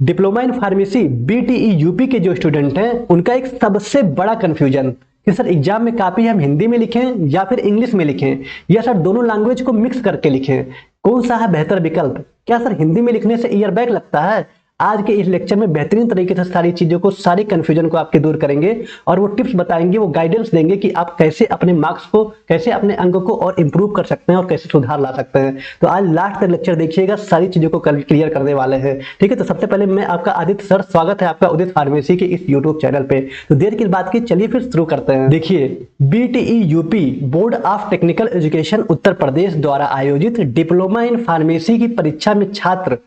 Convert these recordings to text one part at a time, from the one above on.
Diploma in pharmacy BTE UP के जो student हैं उनका एक सबसे बड़ा कंफ्यूजन कि सर एग्जाम में कॉपी हम हिंदी में लिखें या फिर इंग्लिश में लिखें या सर दोनों लैंग्वेज को मिक्स करके लिखें, कौन सा है बेहतर विकल्प? क्या सर हिंदी में लिखने से ईयर बैक लगता है? आज के इस लेक्चर में बेहतरीन तरीके से सारी चीजों को, सारी कंफ्यूजन को आपके दूर करेंगे और वो टिप्स बताएंगे, वो गाइडेंस देंगे कि आप कैसे अपने मार्क्स को, कैसे अपने अंकों को और इंप्रूव कर सकते हैं और कैसे सुधार ला सकते हैं। तो आज लास्ट तक लेक्चर देखिएगा, सारी चीजों को क्लियर करने वाले हैं। ठीक है, तो सबसे पहले मैं आपका आदित्य सर, स्वागत है आपका उदित फार्मेसी के इस यूट्यूब चैनल पे। तो देर की बात की, चलिए फिर शुरू करते हैं। देखिए, BTE UP board of technical education Uttar Pradesh द्वारा आयोजित डिप्लोमा इन फार्मेसी की परीक्षा में छात्र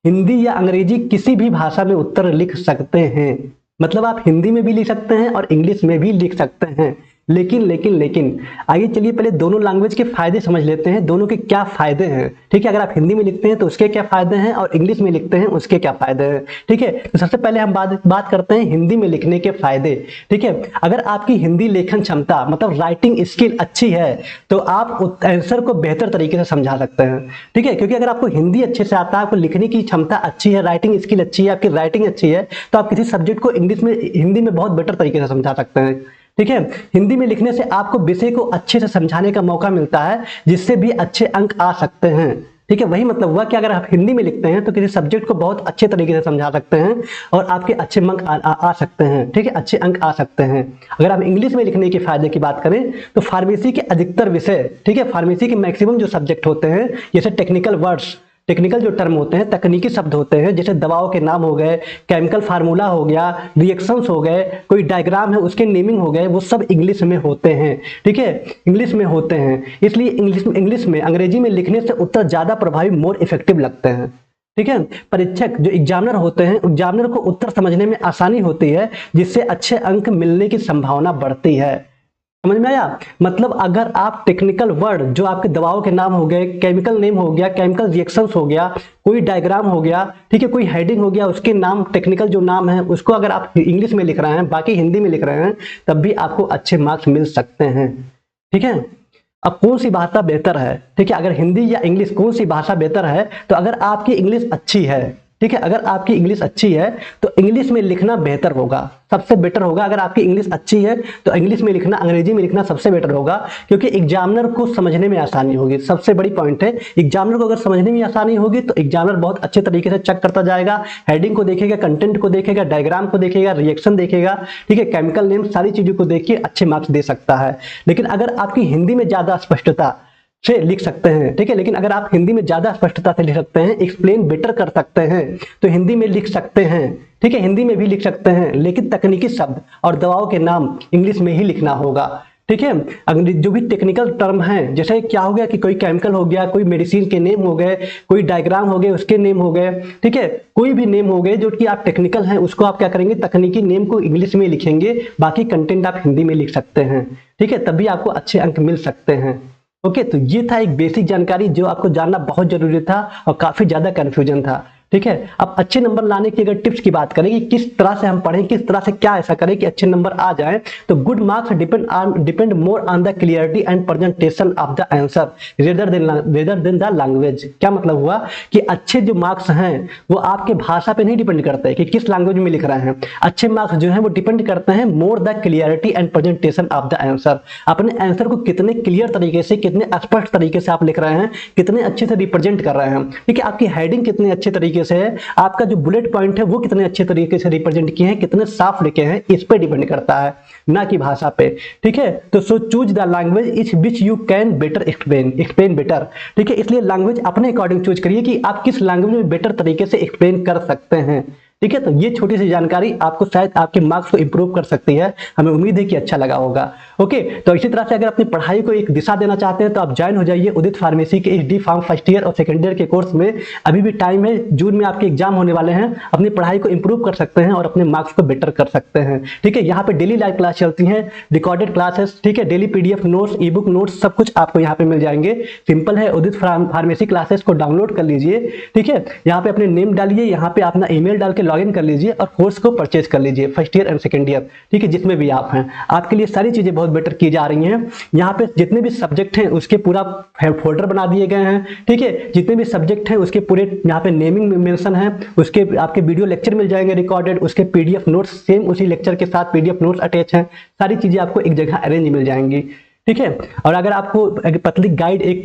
हिंदी या अंग्रेजी किसी भी भाषा में उत्तर लिख सकते हैं। मतलब आप हिंदी में भी लिख सकते हैं और इंग्लिश में भी लिख सकते हैं। लेकिन आइए चलिए पहले दोनों लैंग्वेज के फायदे समझ लेते हैं, दोनों के क्या फायदे हैं। ठीक है, अगर आप हिंदी में लिखते हैं तो उसके क्या फायदे हैं और इंग्लिश में लिखते हैं उसके क्या फायदे हैं। ठीक है, तो सबसे पहले हम बात करते हैं हिंदी में लिखने के फायदे। ठीक है, अगर आपकी हिंदी लेखन क्षमता मतलब राइटिंग स्किल अच्छी है तो आप आंसर को बेहतर तरीके से समझा सकते हैं। ठीक है, क्योंकि अगर आपको हिंदी अच्छे से आता है, आपको लिखने की क्षमता अच्छी है, राइटिंग स्किल अच्छी है, आपकी राइटिंग अच्छी है, तो आप किसी सब्जेक्ट को हिंदी में बहुत बेटर तरीके से समझा सकते हैं। ठीक है, हिंदी में लिखने से आपको विषय को अच्छे से समझाने का मौका मिलता है, जिससे भी अच्छे अंक आ सकते हैं। ठीक है, वही मतलब हुआ कि अगर आप हिंदी में लिखते हैं तो किसी सब्जेक्ट को बहुत अच्छे तरीके से समझा सकते हैं और आपके अच्छे अंक आ सकते हैं। ठीक है, अच्छे अंक आ सकते हैं। अगर आप इंग्लिश में लिखने के फायदे की बात करें तो फार्मेसी के अधिकतर विषय, ठीक है, फार्मेसी के मैक्सिमम जो सब्जेक्ट होते हैं, जैसे टेक्निकल वर्ड्स, टेक्निकल जो टर्म होते हैं, तकनीकी शब्द होते हैं, जैसे दवाओं के नाम हो गए, केमिकल फार्मूला हो गया, रिएक्शंस हो गए, कोई डायग्राम है उसके नेमिंग हो गए, वो सब इंग्लिश में होते हैं। ठीक है, इंग्लिश में होते हैं, इसलिए इंग्लिश में अंग्रेजी में लिखने से उत्तर ज्यादा प्रभावी, मोर इफेक्टिव लगते हैं। ठीक है, परीक्षक जो एग्जामिनर होते हैं, एग्जामिनर को उत्तर समझने में आसानी होती है, जिससे अच्छे अंक मिलने की संभावना बढ़ती है। समझ में आया? मतलब अगर आप टेक्निकल वर्ड, जो आपके दवाओं के नाम हो गए, केमिकल नेम हो गया, केमिकल रिएक्शंस हो गया, कोई डायग्राम हो गया, ठीक है, कोई हेडिंग हो गया, उसके नाम, टेक्निकल जो नाम है उसको अगर आप इंग्लिश में लिख रहे हैं, बाकी हिंदी में लिख रहे हैं, तब भी आपको अच्छे मार्क्स मिल सकते हैं। ठीक है, अब कौन सी भाषा बेहतर है? ठीक है, अगर हिंदी या इंग्लिश, कौन सी भाषा बेहतर है? तो अगर आपकी इंग्लिश अच्छी है, ठीक है, अगर आपकी इंग्लिश अच्छी है तो इंग्लिश में लिखना बेहतर होगा, सबसे बेटर होगा। अगर आपकी इंग्लिश अच्छी है तो इंग्लिश में लिखना, अंग्रेजी में लिखना सबसे बेटर होगा, क्योंकि एग्जामिनर को समझने में आसानी होगी। सबसे बड़ी पॉइंट है, एग्जामिनर को अगर समझने में आसानी होगी तो एग्जामिनर बहुत अच्छे तरीके से चेक करता जाएगा, हेडिंग को देखेगा, कंटेंट को देखेगा, डायग्राम को देखेगा, रिएक्शन देखेगा, ठीक है, केमिकल नेम, सारी चीजों को देख के अच्छे मार्क्स दे सकता है। लेकिन अगर आपकी हिंदी में ज्यादा स्पष्टता से लिख सकते हैं, ठीक है, लेकिन अगर आप हिंदी में ज्यादा स्पष्टता से लिख सकते हैं, एक्सप्लेन बेटर कर सकते हैं, तो हिंदी में लिख सकते हैं। ठीक है, हिंदी में भी लिख सकते हैं, लेकिन तकनीकी शब्द और दवाओं के नाम इंग्लिश में ही लिखना होगा। ठीक है, जो भी टेक्निकल टर्म हैं, जैसे क्या हो गया कि कोई केमिकल हो गया, कोई मेडिसिन के नेम हो गए, कोई डायग्राम हो गए उसके नेम हो गए, ठीक है, कोई भी नेम हो गए जो कि आप टेक्निकल हैं, उसको आप क्या करेंगे, तकनीकी नेम को इंग्लिश में लिखेंगे, बाकी कंटेंट आप हिंदी में लिख सकते हैं। ठीक है, तभी आपको अच्छे अंक मिल सकते हैं। ओके, तो ये था एक बेसिक जानकारी जो आपको जानना बहुत जरूरी था और काफी ज्यादा कंफ्यूजन था। ठीक है, अब अच्छे नंबर लाने की अगर टिप्स की बात करें कि किस तरह से हम पढ़ें, किस तरह से क्या ऐसा करें कि अच्छे नंबर आ जाएं, तो good marks depend more on the clarity and presentation of the answer rather than the language. क्या मतलब हुआ कि अच्छे जो मार्क्स हैं वो आपके भाषा पे नहीं डिपेंड करते कि किस लैंग्वेज में लिख रहे हैं। अच्छे मार्क्स जो है वो डिपेंड करते हैं more the clarity and presentation of the answer. अपने आंसर को कितने क्लियर तरीके से, कितने स्पष्ट तरीके से आप लिख रहे हैं, कितने अच्छे से रिप्रेजेंट कर रहे हैं। ठीक है, आपकी हेडिंग कितने अच्छे तरीके से है, आपका जो बुलेट पॉइंट है वो कितने अच्छे तरीके से रिप्रेजेंट किए हैं, कितने साफ लिखे हैं, इस पे डिपेंड करता है, ना कि भाषा पे। ठीक है, तो so choose the language etch which you can better explain better. ठीक है, इसलिए लैंग्वेज अपने अकॉर्डिंग चूज करिए कि आप किस लैंग्वेज में बेटर तरीके से एक्सप्लेन कर सकते हैं। ठीक है, तो ये छोटी सी जानकारी आपको शायद आपके मार्क्स को इंप्रूव कर सकती है। हमें उम्मीद है कि अच्छा लगा होगा। ओके, तो इसी तरह से अगर अपनी पढ़ाई को एक दिशा देना चाहते हैं तो आप ज्वाइन हो जाइए उदित फार्मेसी के HD फार्म फर्स्ट ईयर और सेकेंड ईयर के कोर्स में। अभी भी टाइम है, जून में आपके एग्जाम होने वाले हैं। अपनी पढ़ाई को इंप्रूव कर सकते हैं और अपने मार्क्स को बेटर कर सकते हैं। ठीक है, यहाँ पे डेली लाइव क्लास चलती है, रिकॉर्डेड क्लासेस, ठीक है, डेली PDF नोट्स, ई बुक नोट्स, सब कुछ आपको यहाँ पे मिल जाएंगे। सिंपल है, उदित फार्मेसी क्लासेस को डाउनलोड कर लीजिए। ठीक है, यहाँ पे अपने नेम डालिए, यहाँ पे अपना ईमेल डाल के लॉगिन कर लीजिए और कोर्स को परचेज कर लीजिए, first year and second year, ठीक है, जिसमें भी आप हैं। आपके लिए सारी चीजें बहुत बेटर की जा रही हैं। यहाँ पे जितने भी सब्जेक्ट हैं उसके पूरा फोल्डर बना दिए गए हैं, ठीक है, जितने भी सब्जेक्ट हैं उसके पूरे यहाँ पे नेमिंग मेंशन है, उसके आपके वीडियो लेक्चर मिल जाएंगे रिकॉर्डेड, उसके पीडीएफ नोट्स सेम उसी लेक्चर के साथ पीडीएफ नोट्स अटैच हैं, सारी चीजें आपको एक जगह अरेंज मिल जाएंगी, ठीक है। और अगर आपको एक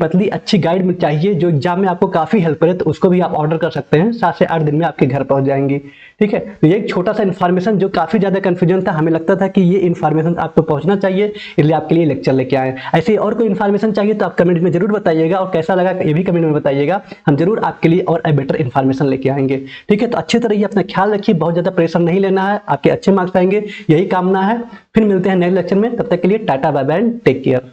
पतली अच्छी गाइड चाहिए जो एग्जाम में आपको काफी हेल्प करे, तो उसको भी आप ऑर्डर कर सकते हैं, 7 से 8 दिन में आपके घर पहुंच जाएंगी, ठीक है। तो ये एक छोटा सा इन्फॉर्मेशन जो काफी ज्यादा कंफ्यूजन था, हमें लगता था कि ये इन्फॉर्मेशन आपको पहुंचना चाहिए, इसलिए आपके लिए लेक्चर लेके आए। ऐसे और कोई इन्फॉर्मेशन चाहिए तो आप कमेंट में जरूर बताइएगा, और कैसा लगा ये भी कमेंट में बताइएगा, हम जरूर आपके लिए और बेटर इन्फॉर्मेशन लेके आएंगे, ठीक है। तो अच्छी तरह अपना ख्याल रखिए, बहुत ज्यादा प्रेशर नहीं लेना है, आपके अच्छे मार्क्स आएंगे, यही कामना है। फिर मिलते हैं नए लेक्चर में, तब तक के लिए टाटा bye bye and take care.